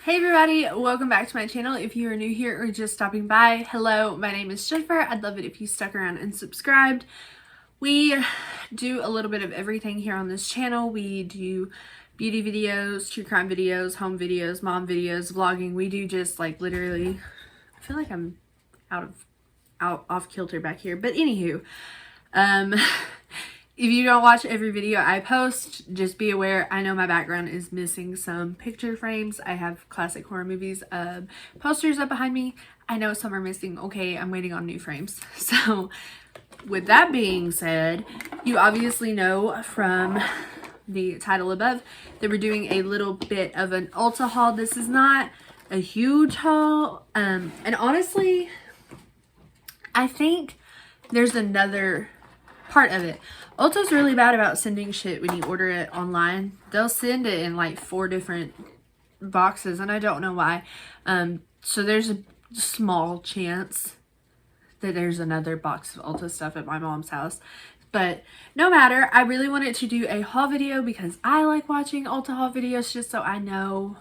Hey everybody, welcome back to my channel. If you are new here or just stopping by, hello, my name is Jennifer. I'd love it if you stuck around and subscribed. We do a little bit of everything here on this channel. We do beauty videos, true crime videos, home videos, mom videos, vlogging. We do just like literally, I feel like I'm off kilter back here, but anywho, if you don't watch every video I post, just be aware, I know my background is missing some picture frames. I have classic horror movies posters up behind me. I know some are missing. Okay, I'm waiting on new frames. So with that being said, you obviously know from the title above that we're doing a little bit of an Ulta haul. This is not a huge haul. And honestly, I think there's another part of it. Ulta's really bad about sending shit when you order it online. They'll send it in like 4 different boxes and I don't know why. So there's a small chance that there's another box of Ulta stuff at my mom's house. But no matter, I really wanted to do a haul video because I like watching Ulta haul videos just so I know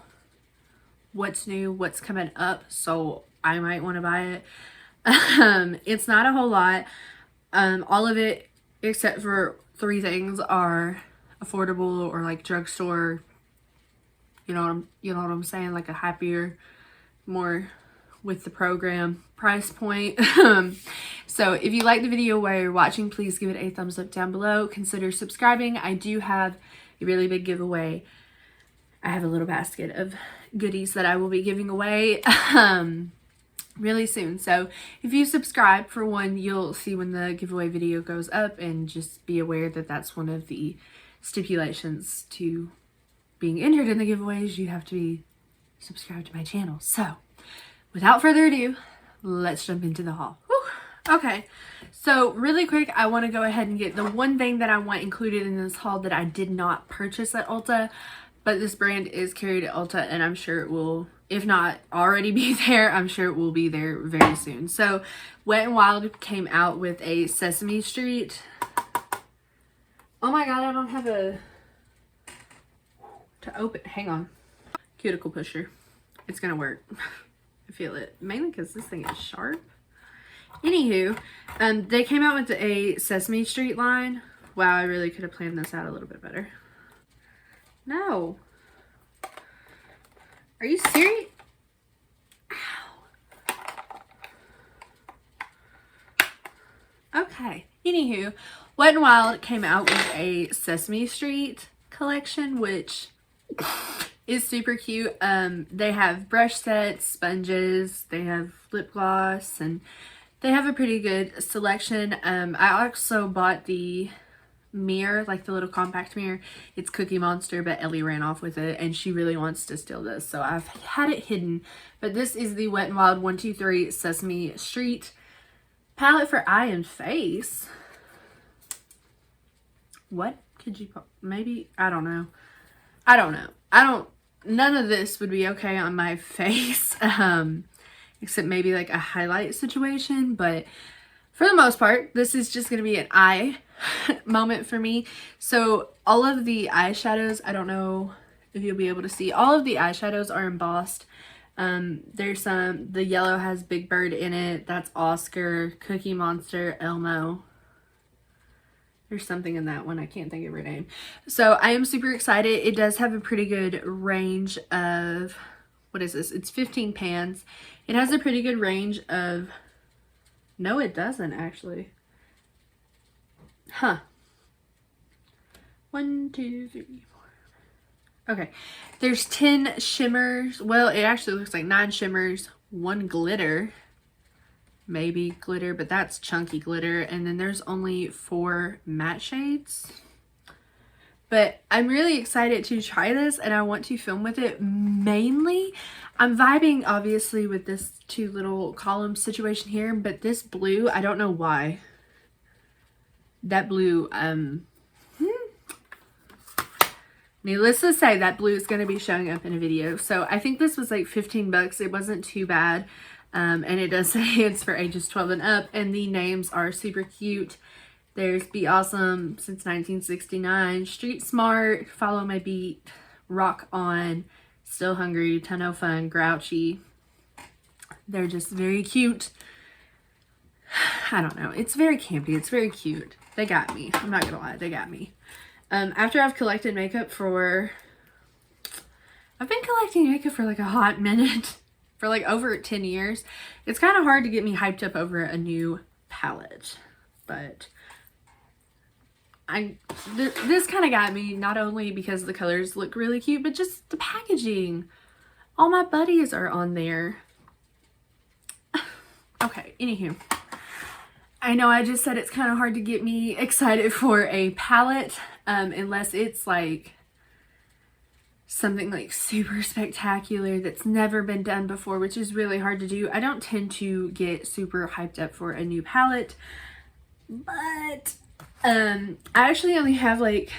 what's new, what's coming up. So I might want to buy it. It's not a whole lot. All of it except for 3 things are affordable or like drugstore, you know what I'm saying, like a happier, more with the program price point. So if you like the video while you're watching, please give it a thumbs up down below. Consider subscribing. I do have a really big giveaway. I have a little basket of goodies that I will be giving away really soon. So if you subscribe, for one, you'll see when the giveaway video goes up, and just be aware that that's one of the stipulations to being entered in the giveaways. You have to be subscribed to my channel. So without further ado, let's jump into the haul. Whew. Okay, so really quick, I want to go ahead and get the one thing that I want included in this haul that I did not purchase at Ulta, but this brand is carried at Ulta, and I'm sure it will, if not already be there, I'm sure it will be there very soon. So Wet n Wild came out with a Sesame Street. Oh my god, I don't have to open. Hang on. Cuticle pusher. It's gonna work. I feel it. Mainly because this thing is sharp. Anywho, they came out with a Sesame Street line. Wow, I really could have planned this out a little bit better. No. Are you serious? Ow. Okay. Anywho, Wet n Wild came out with a Sesame Street collection, which is super cute. They have brush sets, sponges, they have lip gloss, and they have a pretty good selection. I also bought the mirror, like the little compact mirror. It's Cookie Monster, but Ellie ran off with it and she really wants to steal this, so I've had it hidden. But this is the Wet n Wild 123 Sesame Street palette for eye and face. What could you maybe, I don't know, none of this would be okay on my face, except maybe like a highlight situation. But for the most part, this is just going to be an eye moment for me. So all of the eyeshadows, I don't know if you'll be able to see, all of the eyeshadows are embossed. There's the yellow has Big Bird in it. That's Oscar, Cookie Monster, Elmo. There's something in that one. I can't think of her name. So I am super excited. It does have a pretty good range of, what is this? It's 15 pans. It has a pretty good range of, no, it doesn't actually. Huh. 1, 2, 3, 4. Okay. There's 10 shimmers. Well, it actually looks like 9 shimmers, 1 glitter. Maybe glitter, but that's chunky glitter. And then there's only 4 matte shades. But I'm really excited to try this, and I want to film with it. Mainly, I'm vibing obviously with this 2 little column situation here, but this blue, I don't know why. That blue, needless to say, that blue is going to be showing up in a video. So I think this was like 15 bucks. It wasn't too bad. And it does say it's for ages 12 and up, and the names are super cute. There's Be Awesome Since 1969, Street Smart, Follow My Beat, Rock On, Still Hungry, Ton of Fun, Grouchy. They're just very cute. I don't know. It's very campy. It's very cute. They got me. I'm not gonna lie. They got me. After I've collected makeup for... I've been collecting makeup for like a hot minute. For like over 10 years. It's kind of hard to get me hyped up over a new palette. But... this kind of got me, not only because the colors look really cute, but just the packaging. All my buddies are on there. Okay, anywho. I know I just said it's kind of hard to get me excited for a palette, unless it's like something like super spectacular that's never been done before, which is really hard to do. I don't tend to get super hyped up for a new palette, but I actually only have like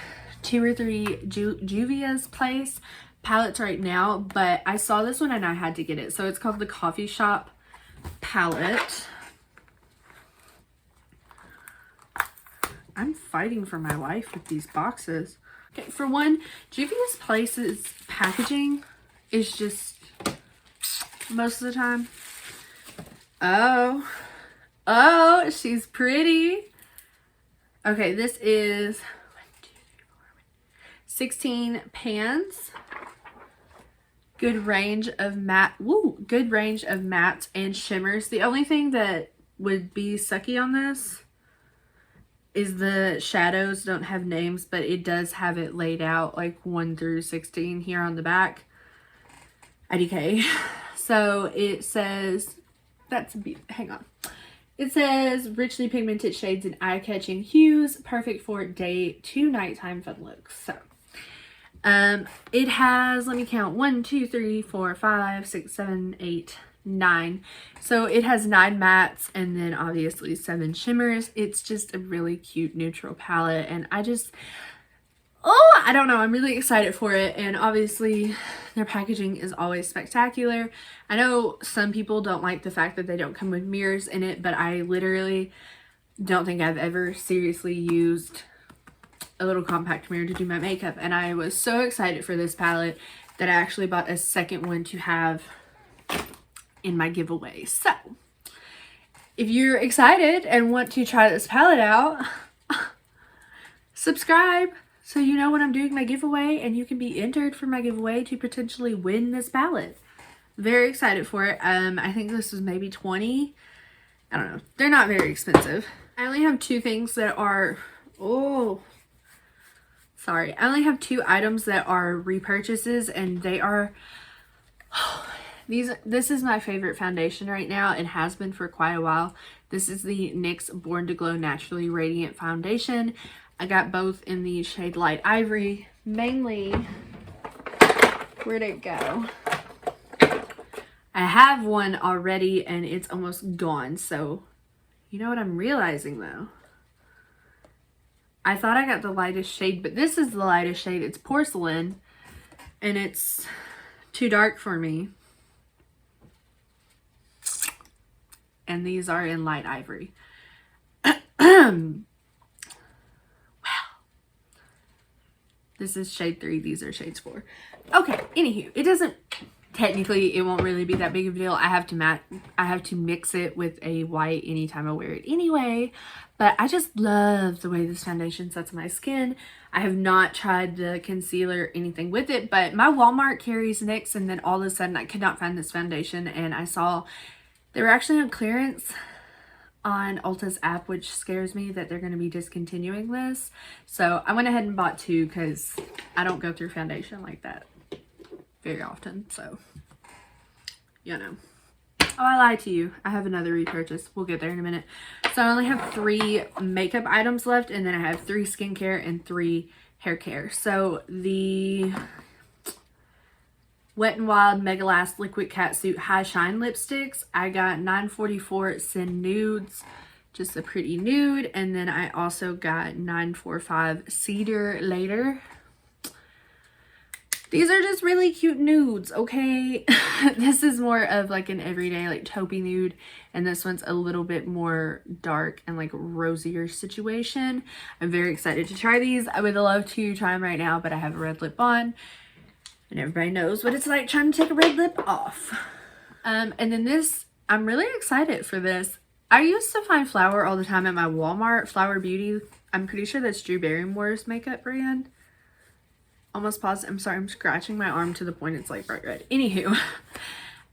2 or 3 Juvia's Place palettes right now, but I saw this one and I had to get it. So it's called the Coffee Shop palette. I'm fighting for my life with these boxes. Okay, for one, Juvia's Place's packaging is just, most of the time, oh, she's pretty. Okay, this is 16 pans. Good range of matte, good range of mattes and shimmers. The only thing that would be sucky on this is the shadows don't have names, but it does have it laid out like 1 through 16 here on the back. IDK. So it says, hang on. It says richly pigmented shades and eye-catching hues, perfect for day to nighttime fun looks. So it has, let me count, 1, 2, 3, 4, 5, 6, 7, 8, 9. So it has 9 mattes and then obviously 7 shimmers. It's just a really cute neutral palette, and I don't know, I'm really excited for it. And obviously their packaging is always spectacular. I know some people don't like the fact that they don't come with mirrors in it, but I literally don't think I've ever seriously used a little compact mirror to do my makeup, and I was so excited for this palette that I actually bought a second one to have in my giveaway. So if you're excited and want to try this palette out, subscribe so you know when I'm doing my giveaway and you can be entered for my giveaway to potentially win this palette. Very excited for it. I think this was maybe 20. I don't know. They're not very expensive. I only have 2 things that are, I only have 2 items that are repurchases, and they are, this is my favorite foundation right now. It has been for quite a while. This is the NYX Born to Glow Naturally Radiant Foundation. I got both in the shade Light Ivory. Mainly, where'd it go? I have one already and it's almost gone. So, you know what I'm realizing though? I thought I got the lightest shade, but this is the lightest shade. It's Porcelain, and it's too dark for me. And these are in Light Ivory. Well, this is shade 3. These are shades 4. Okay, anywho, it doesn't, technically, it won't really be that big of a deal. I have to mix it with a white anytime I wear it anyway. But I just love the way this foundation sets my skin. I have not tried the concealer or anything with it, but my Walmart carries NYX, and then all of a sudden I could not find this foundation, and I saw they were actually on clearance on Ulta's app, which scares me that they're going to be discontinuing this. So I went ahead and bought 2 because I don't go through foundation like that very often. So, you know. Oh, I lied to you. I have another repurchase. We'll get there in a minute. So I only have 3 makeup items left, and then I have 3 skincare and 3 hair care. So the Wet n Wild Mega Last Liquid Catsuit High Shine lipsticks, I got 944 Sin Nudes, just a pretty nude. And then I also got 945 Cedar Later. These are just really cute nudes, okay? This is more of like an everyday like taupey nude, and this one's a little bit more dark and like rosier situation. I'm very excited to try these. I would love to try them right now, but I have a red lip on. And everybody knows what it's like trying to take a red lip off. And then this, I'm really excited for this. I used to find Flower all the time at my Walmart. Flower Beauty. I'm pretty sure that's Drew Barrymore's makeup brand. Almost positive. I'm sorry, I'm scratching my arm to the point it's like bright red. Anywho,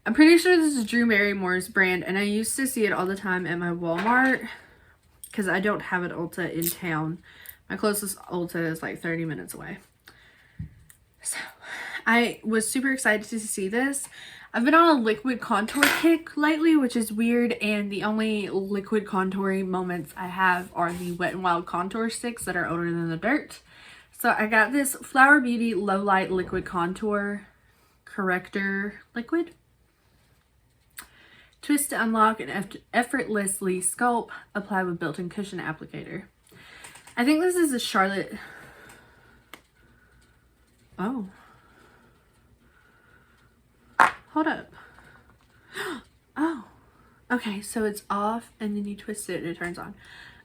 I'm pretty sure this is Drew Barrymore's brand. And I used to see it all the time at my Walmart. Because I don't have an Ulta in town. My closest Ulta is like 30 minutes away. So, I was super excited to see this. I've been on a liquid contour kick lately, which is weird, and the only liquid contouring moments I have are the Wet n Wild contour sticks that are older than the dirt. So I got this Flower Beauty Low Light Liquid Contour Corrector Liquid. Twist to unlock and effortlessly sculpt. Apply with built-in cushion applicator. I think this is a Charlotte... Oh. Hold up. Oh. Okay, so it's off and then you twist it and it turns on.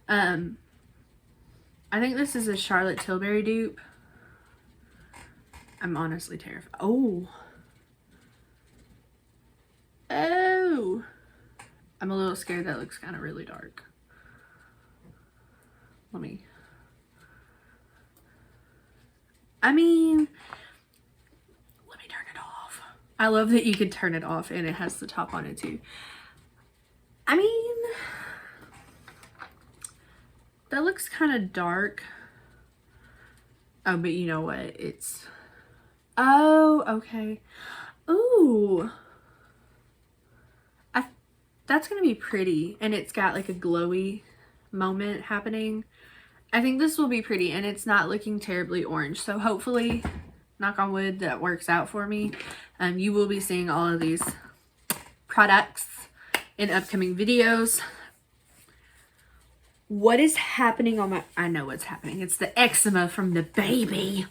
I think this is a Charlotte Tilbury dupe. I'm honestly terrified. Oh. Oh. I'm a little scared. That looks kind of really dark. Let me turn it off. I love that you can turn it off and it has the top on it too. I mean, that looks kind of dark. Oh, but you know what? It's... Oh, okay. Ooh. That's going to be pretty. And it's got like a glowy moment happening. I think this will be pretty and it's not looking terribly orange. So hopefully, knock on wood, that works out for me. You will be seeing all of these products in upcoming videos. What is happening on my... I know what's happening. It's the eczema from the baby.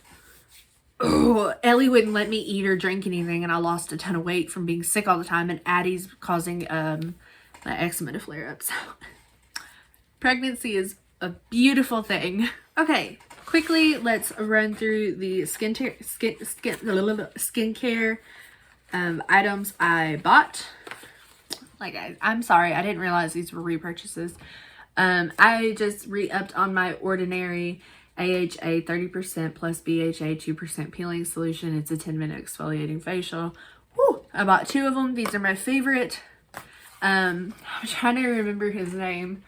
Oh, Ellie wouldn't let me eat or drink anything and I lost a ton of weight from being sick all the time, and Addie's causing my eczema to flare up. So pregnancy is a beautiful thing. Okay, quickly let's run through the skincare items I bought. Like, I'm sorry, I didn't realize these were repurchases. I just re-upped on my Ordinary AHA 30% plus BHA 2% peeling solution. It's a 10-minute exfoliating facial. Woo! I bought 2 of them. These are my favorite. I'm trying to remember his name.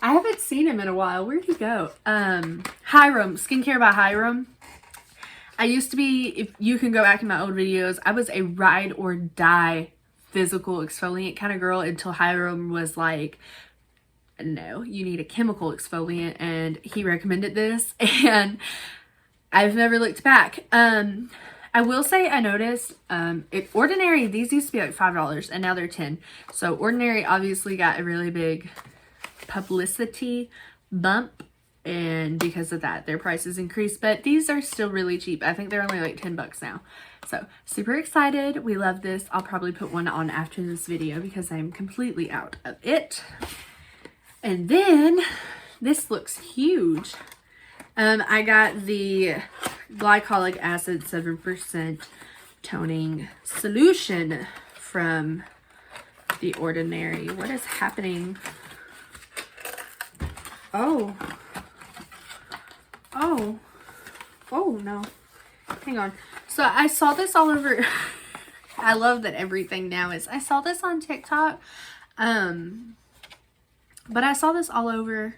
I haven't seen him in a while. Where'd he go? Hiram, Skincare by Hiram. I used to be, if you can go back in my old videos, I was a ride or die physical exfoliant kind of girl until Hiram was like, no, you need a chemical exfoliant, and he recommended this and I've never looked back. I will say I noticed Ordinary, these used to be like $5 and now they're $10. So Ordinary obviously got a really big publicity bump, and because of that their prices increased, but these are still really cheap. I think they're only like $10 now. So super excited. We love this. I'll probably put one on after this video because I'm completely out of it. And then this looks huge. I got the glycolic acid 7% toning solution from the Ordinary. What is happening? Oh no, hang on. So I saw this all over. I love that everything now is, I saw this on TikTok, but I saw this all over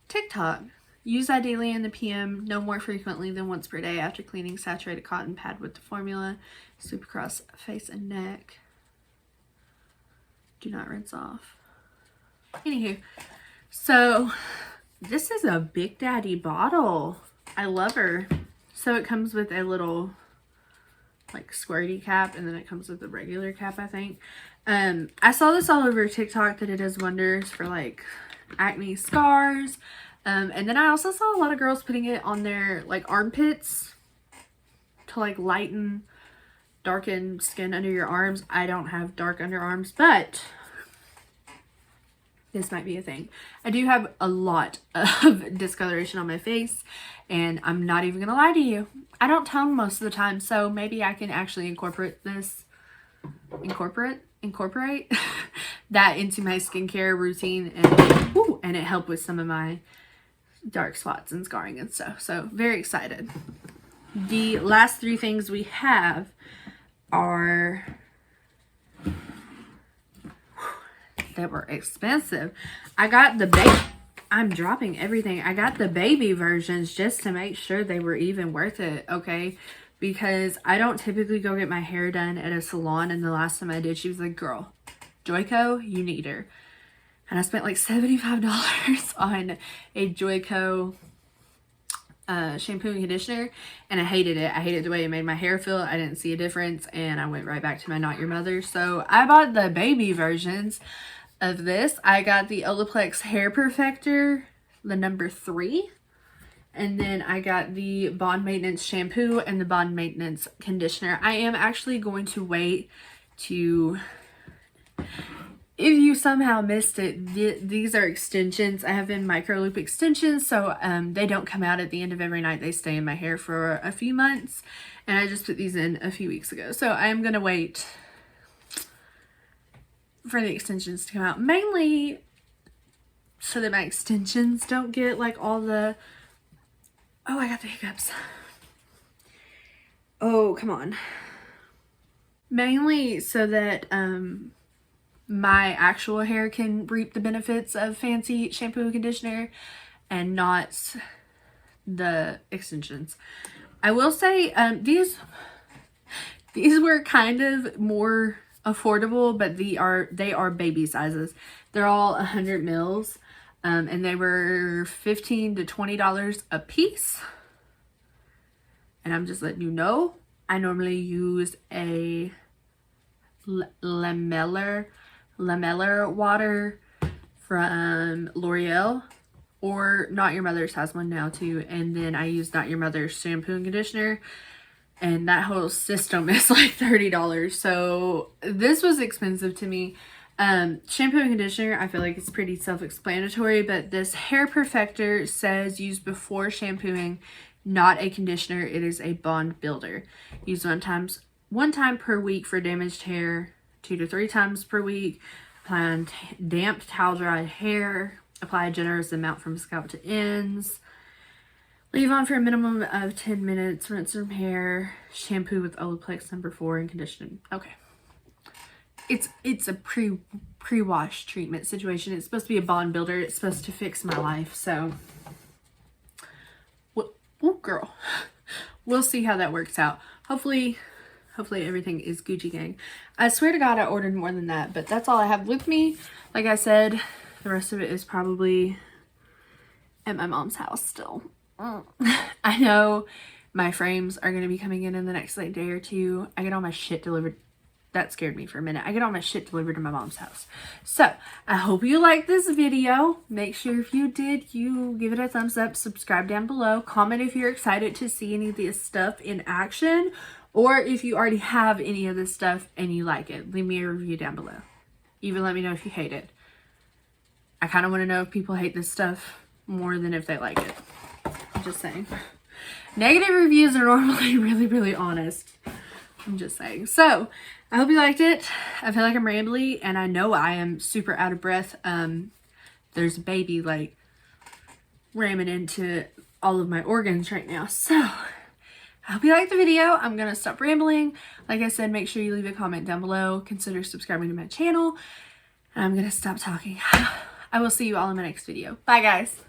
TikTok. Use ideally in the PM, no more frequently than once per day after cleaning saturated cotton pad with the formula. Sweep across face and neck. Do not rinse off. Anywho, so this is a Big Daddy bottle. I love her. So it comes with a little like squirty cap, and then it comes with a regular cap, I think. I saw this all over TikTok that it does wonders for like acne scars. And then I also saw a lot of girls putting it on their like armpits to like lighten, darken skin under your arms. I don't have dark underarms, but this might be a thing. I do have a lot of discoloration on my face, and I'm not even gonna lie to you, I don't tone most of the time, so maybe I can actually incorporate that into my skincare routine, and it helped with some of my dark spots and scarring and stuff. So very excited. The last three things we have are that were expensive. I got the I'm dropping everything. I got the baby versions just to make sure they were even worth it, okay? Because I don't typically go get my hair done at a salon, and the last time I did, she was like, girl, Joico, you need her. And I spent like $75 on a Joico shampoo and conditioner, and I hated it. I hated the way it made my hair feel. I didn't see a difference, and I went right back to my Not Your Mother. So I bought the baby versions of this. I got the Olaplex Hair Perfector, the number 3. And then I got the Bond Maintenance Shampoo and the Bond Maintenance Conditioner. I am actually going to wait to... If you somehow missed it, these are extensions. I have in micro loop extensions, so they don't come out at the end of every night. They stay in my hair for a few months, and I just put these in a few weeks ago. So I am going to wait for the extensions to come out, mainly so that my extensions don't get like all the... Oh, I got the hiccups. Oh, come on. Mainly so that my actual hair can reap the benefits of fancy shampoo and conditioner, and not the extensions. I will say these were kind of more affordable, but they are baby sizes. They're all 100 mils, and they were $15 to $20 a piece. And I'm just letting you know, I normally use a lamellar water from L'Oreal, or Not Your Mother's has one now too, and then I use Not Your Mother's shampoo and conditioner, and that whole system is like $30. So this was expensive to me. Shampoo and conditioner, I feel like it's pretty self-explanatory, but this Hair Perfector says use before shampooing, not a conditioner. It is a bond builder. Use one time per week for damaged hair, 2 to 3 times per week. Apply on damp, towel-dried hair. Apply a generous amount from scalp to ends. Leave on for a minimum of 10 minutes. Rinse from hair. Shampoo with Olaplex number 4 and conditioning. Okay. It's a pre-wash treatment situation. It's supposed to be a bond builder. It's supposed to fix my life. So, well, girl, we'll see how that works out. Hopefully everything is Gucci gang. I swear to God I ordered more than that, but that's all I have with me. Like I said, the rest of it is probably at my mom's house still. I know my frames are going to be coming in the next like day or two. I get all my shit delivered. That scared me for a minute. I get all my shit delivered to my mom's house. So, I hope you liked this video. Make sure if you did, you give it a thumbs up. Subscribe down below. Comment if you're excited to see any of this stuff in action. Or if you already have any of this stuff and you like it. Leave me a review down below. Even let me know if you hate it. I kind of want to know if people hate this stuff more than if they like it. I'm just saying. Negative reviews are normally really, really honest. I'm just saying. So, I hope you liked it. I feel like I'm rambly, and I know I am super out of breath. There's a baby, like, ramming into all of my organs right now. So, I hope you liked the video. I'm going to stop rambling. Like I said, make sure you leave a comment down below. Consider subscribing to my channel. And I'm going to stop talking. I will see you all in my next video. Bye, guys.